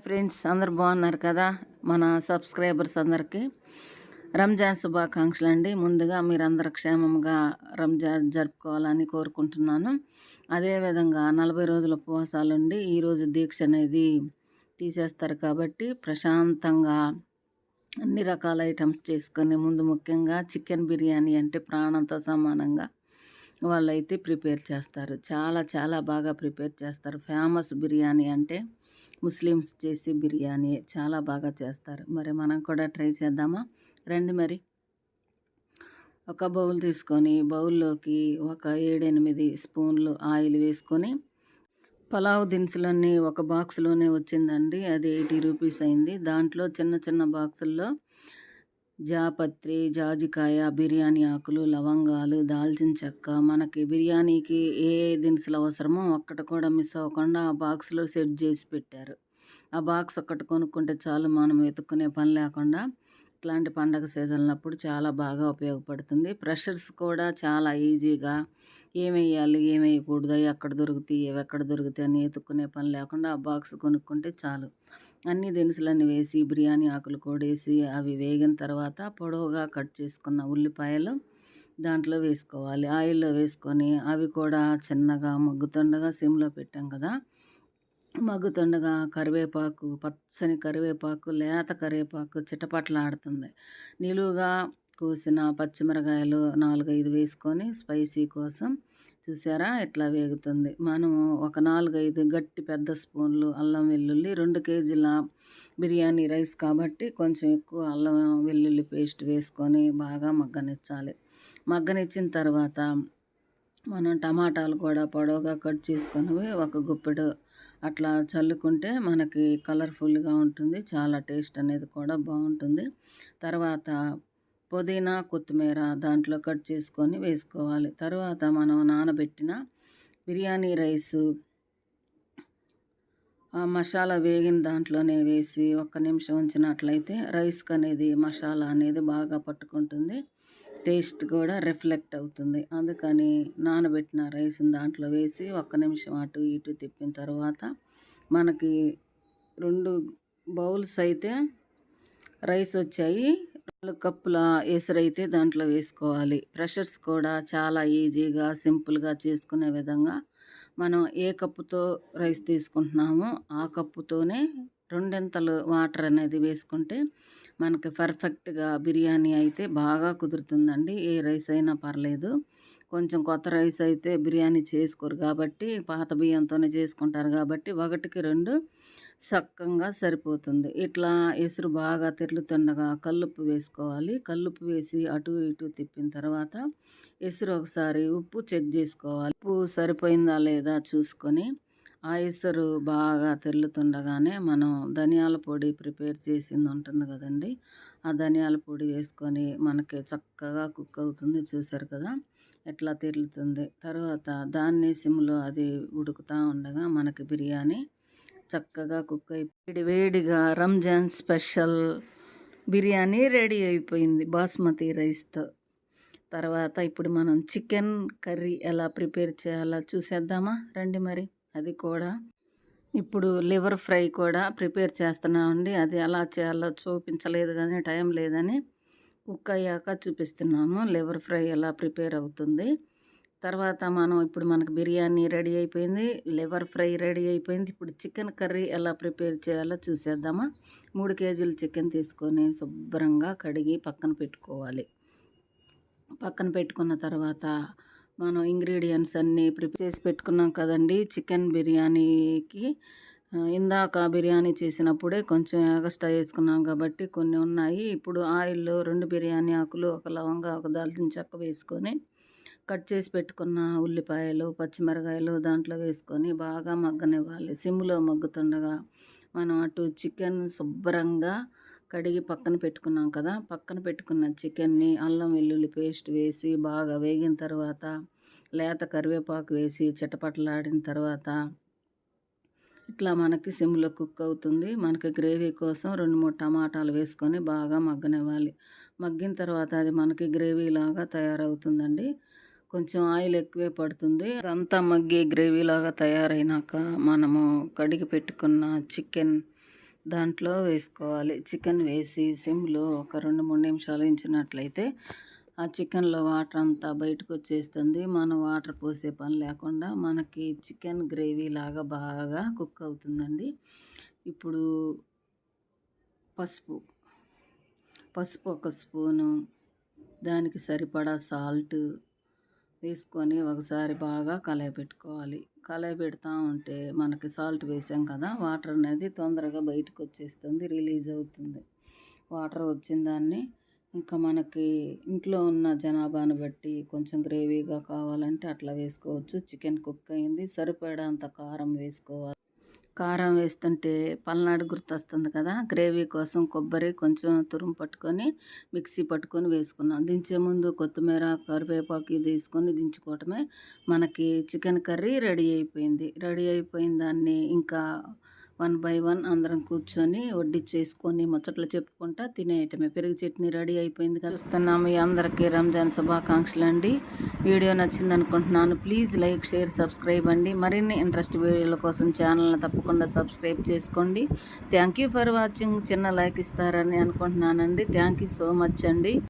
Friends అందరు బాగున్నారు కదా. మన సబ్స్క్రైబర్స్ అందరికీ రంజాన్ శుభాకాంక్షలు అండి. ముందుగా మీరందరూ క్షేమంగా రంజాన్ జరుపుకోవాలని కోరుకుంటున్నాను. అదేవిధంగా 40 రోజుల ఉపవాసాలు ఉండి ఈరోజు దీక్ష అనేది తీసేస్తారు కాబట్టి ప్రశాంతంగా అన్ని రకాల ఐటమ్స్ చేసుకొని ముందు ముఖ్యంగా చికెన్ బిర్యానీ అంటే ప్రాణంతో సమానంగా వాళ్ళైతే ప్రిపేర్ చేస్తారు. చాలా చాలా బాగా ప్రిపేర్ చేస్తారు. ఫేమస్ బిర్యానీ అంటే ముస్లిమ్స్ చేసి బిర్యానీ చాలా బాగా చేస్తారు. మరి మనం కూడా ట్రై చేద్దామా? రండి. మరి ఒక బౌల్ తీసుకొని బౌల్లోకి ఒక 7-8 స్పూన్లు ఆయిల్ వేసుకొని, పలావ్ దినుసులన్నీ ఒక బాక్స్లోనే వచ్చిందండి, అది 80 రూపీస్ అయింది. దాంట్లో చిన్న చిన్న బాక్సుల్లో జాపత్రి, జాజికాయ, బిర్యానీ ఆకులు, లవంగాలు, దాల్చిన చెక్క, మనకి బిర్యానీకి ఏ దినుసులు అవసరమో ఒక్కటి కూడా మిస్ అవ్వకుండా ఆ బాక్స్లో సెట్ చేసి పెట్టారు. ఆ బాక్స్ ఒక్కటి కొనుక్కుంటే చాలు, మనం వెతుక్కునే పని లేకుండా. ఇట్లాంటి పండగ సీజన్లప్పుడు చాలా బాగా ఉపయోగపడుతుంది. ప్రెషర్స్ కూడా చాలా ఈజీగా ఏమేయాలి ఏమేయకూడదు, ఎక్కడ దొరుకుతాయి ఎక్కడ దొరుకుతాయి అని ఎత్తుక్కునే పని లేకుండా ఆ బాక్స్ కొనుక్కుంటే చాలు. అన్ని దినుసులన్నీ వేసి బిర్యానీ ఆకులు కూడా వేసి అవి వేగిన తర్వాత పొడవుగా కట్ చేసుకున్న ఉల్లిపాయలు దాంట్లో వేసుకోవాలి. ఆయిల్లో వేసుకొని అవి కూడా చిన్నగా మగ్గుతుండగా సిమ్లో పెట్టాం కదా, మగ్గుతుండగా కరివేపాకు, పచ్చని కరివేపాకు, లేత కరివేపాకు చిటపట్లాడుతుంది. నిలువుగా కోసిన పచ్చిమిరకాయలు 4-5 వేసుకొని స్పైసీ కోసం చూసారా ఎట్లా వేగుతుంది. మనము ఒక 4-5 గట్టి పెద్ద స్పూన్లు అల్లం వెల్లుల్లి, 2 కేజీల బిర్యానీ రైస్ కాబట్టి కొంచెం ఎక్కువ అల్లం వెల్లుల్లి పేస్ట్ వేసుకొని బాగా మగ్గనిచ్చాలి. మగ్గనిచ్చిన తర్వాత మనం టమాటాలు కూడా పొడవుగా కట్ చేసుకున్నవి ఒక గుప్పెడు అట్లా చల్లుకుంటే మనకి కలర్ఫుల్గా ఉంటుంది. చాలా టేస్ట్ అనేది కూడా బాగుంటుంది. తర్వాత పుదీనా, కొత్తిమీర దాంట్లో కట్ చేసుకొని వేసుకోవాలి. తర్వాత మనం నానబెట్టిన బిర్యానీ రైసు ఆ మసాలా వేగిన దాంట్లోనే వేసి ఒక్క నిమిషం ఉంచినట్లయితే రైస్కి అనేది మసాలా అనేది బాగా పట్టుకుంటుంది, టేస్ట్ కూడా రిఫ్లెక్ట్ అవుతుంది. అందుకని నానబెట్టిన రైస్ని దాంట్లో వేసి ఒక్క నిమిషం అటు ఇటు తిప్పిన తర్వాత మనకి 2 బౌల్స్ అయితే రైస్ వచ్చాయి. 2 కప్పుల ఎసురైతే దాంట్లో వేసుకోవాలి. ప్రెషర్స్ కూడా చాలా ఈజీగా సింపుల్గా చేసుకునే విధంగా మనం ఏ కప్పుతో రైస్ తీసుకుంటున్నామో ఆ కప్పుతోనే 2 వాటర్ అనేది వేసుకుంటే మనకి పర్ఫెక్ట్గా బిర్యానీ అయితే బాగా కుదురుతుందండి. ఏ రైస్ అయినా పర్లేదు. కొంచెం కొత్త రైస్ అయితే బిర్యానీ చేసుకోరు కాబట్టి, పాత బియ్యంతోనే చేసుకుంటారు కాబట్టి 1కి 2 సక్కంగా సరిపోతుంది. ఇట్లా ఎసురు బాగా తెరులుతుండగా కల్లుప్పు వేసుకోవాలి. కల్లుప్పు వేసి అటు ఇటు తిప్పిన తర్వాత ఎసురు ఒకసారి ఉప్పు చెక్ చేసుకోవాలి. ఉప్పు సరిపోయిందా లేదా చూసుకొని ఆ ఎసురు బాగా తెరులుతుండగానే మనం ధనియాల పొడి ప్రిపేర్ చేసింది ఉంటుంది కదండి, ఆ ధనియాల పొడి వేసుకొని మనకి చక్కగా కుక్ అవుతుంది. చూసారు కదా ఎట్లా తెరులుతుంది. తర్వాత దాన్ని సిమ్లో అది ఉడుకుతూ ఉండగా మనకి బిర్యానీ చక్కగా కుక్ అయిపోయి వేడిగా రంజాన్ స్పెషల్ బిర్యానీ రెడీ అయిపోయింది బాస్మతి రైస్తో. తర్వాత ఇప్పుడు మనం చికెన్ కర్రీ ఎలా ప్రిపేర్ చేయాలో చూసేద్దామా రండి. మరి అది కూడా ఇప్పుడు లివర్ ఫ్రై కూడా ప్రిపేర్ చేస్తున్నామండి. అది ఎలా చేయాలో చూపించలేదు కానీ టైం లేదని కుక్ అయ్యాక చూపిస్తున్నాము. లివర్ ఫ్రై ఎలా ప్రిపేర్ అవుతుంది. తర్వాత ఇప్పుడు మనకు బిర్యానీ రెడీ అయిపోయింది, లివర్ ఫ్రై రెడీ అయిపోయింది. ఇప్పుడు చికెన్ కర్రీ ఎలా ప్రిపేర్ చేయాలో చూసేద్దామా. 3 కేజీలు చికెన్ తీసుకొని శుభ్రంగా కడిగి పక్కన పెట్టుకోవాలి. పక్కన పెట్టుకున్న తర్వాత మనం ఇంగ్రీడియంట్స్ అన్నీ ప్రిపేర్ చేసి పెట్టుకున్నాం కదండి చికెన్ బిర్యానీకి. ఇందాక బిర్యానీ చేసినప్పుడే కొంచెం ఎగస్ట్రా వేసుకున్నాం కాబట్టి కొన్ని ఉన్నాయి. ఇప్పుడు ఆయిల్లో 2 బిర్యానీ ఆకులు, 1 లవంగా, 1 దాల్చిన చెక్క వేసుకొని కట్ చేసి పెట్టుకున్న ఉల్లిపాయలు, పచ్చిమిరకాయలు దాంట్లో వేసుకొని బాగా మగ్గనివ్వాలి. సిమ్లో మగ్గుతుండగా మనం అటు చికెన్ శుభ్రంగా కడిగి పక్కన పెట్టుకున్నాం కదా, పక్కన పెట్టుకున్న చికెన్ని అల్లం వెల్లుల్లి పేస్ట్ వేసి బాగా వేగిన తర్వాత లేత కరివేపాకు వేసి చిటపటలాడిన తర్వాత ఇట్లా మనకి సిమ్లో కుక్ అవుతుంది. మనకి గ్రేవీ కోసం 2-3 టమాటాలు వేసుకొని బాగా మగ్గనివ్వాలి. మగ్గిన తర్వాత అది మనకి గ్రేవీ లాగా తయారవుతుందండి. కొంచెం ఆయిల్ ఎక్కువే పడుతుంది. అదంతా మగ్గి గ్రేవీ లాగా తయారైనాక మనము కడిగి పెట్టుకున్న చికెన్ దాంట్లో వేసుకోవాలి. చికెన్ వేసి సిమ్‌లో ఒక 2, 3 నిమిషాలు ఉంచినట్లయితే ఆ చికెన్‌లో వాటర్ అంతా బయటకొచ్చేస్తుంది. మనం వాటర్ పోసే పని లేకుండా మనకి చికెన్ గ్రేవీ లాగా బాగా కుక్ అవుతుందండి. ఇప్పుడు పసుపు, పసుపు ఒక స్పూను, దానికి సరిపడా సాల్టు వేసుకొని ఒకసారి బాగా కలయపెట్టుకోవాలి. కలయపెడతా ఉంటే మనకి సాల్ట్ వేసాం కదా, వాటర్ అనేది తొందరగా బయటకు వచ్చేస్తుంది, రిలీజ్ అవుతుంది. వాటర్ వచ్చిన దాన్ని ఇంకా మనకి ఇంట్లో ఉన్న జనాభాను బట్టి కొంచెం గ్రేవీగా కావాలంటే అట్లా వేసుకోవచ్చు. చికెన్ కుక్ అయింది, సరిపడంత కారం వేసుకోవాలి. కారం వేస్తుంటే పల్నాడు గుర్తొస్తుంది కదా, గ్రేవీ కోసం కొబ్బరి కొంచెం తురుము పట్టుకొని మిక్సీ పట్టుకొని వేసుకున్నాం. దించే ముందు కొత్తిమీర కరివేపాకు ఇది వేసుకొని దించుకోవటమే. మనకి చికెన్ కర్రీ రెడీ అయిపోయింది. రెడీ అయిపోయిన దాన్ని ఇంకా 1 బై 1 అందరం కూర్చొని వడ్డిచ్చేసుకొని ముచ్చట్లు చెప్పుకుంటా తినేయటమే. పెరుగు చట్నీ రెడీ అయిపోయింది కదా. చూస్తున్నాం. మీ అందరికీ రంజాన్ శుభాకాంక్షలు అండి. వీడియో నచ్చింది అనుకుంటున్నాను. ప్లీజ్ లైక్, షేర్, సబ్స్క్రైబ్ అండి. మరిన్ని ఇంట్రెస్ట్ వీడియోల కోసం ఛానల్ని తప్పకుండా సబ్స్క్రైబ్ చేసుకోండి. Thank you for watching. చిన్న లైక్ ఇస్తారని అనుకుంటున్నానండి. థ్యాంక్ యూ సో మచ్ అండి.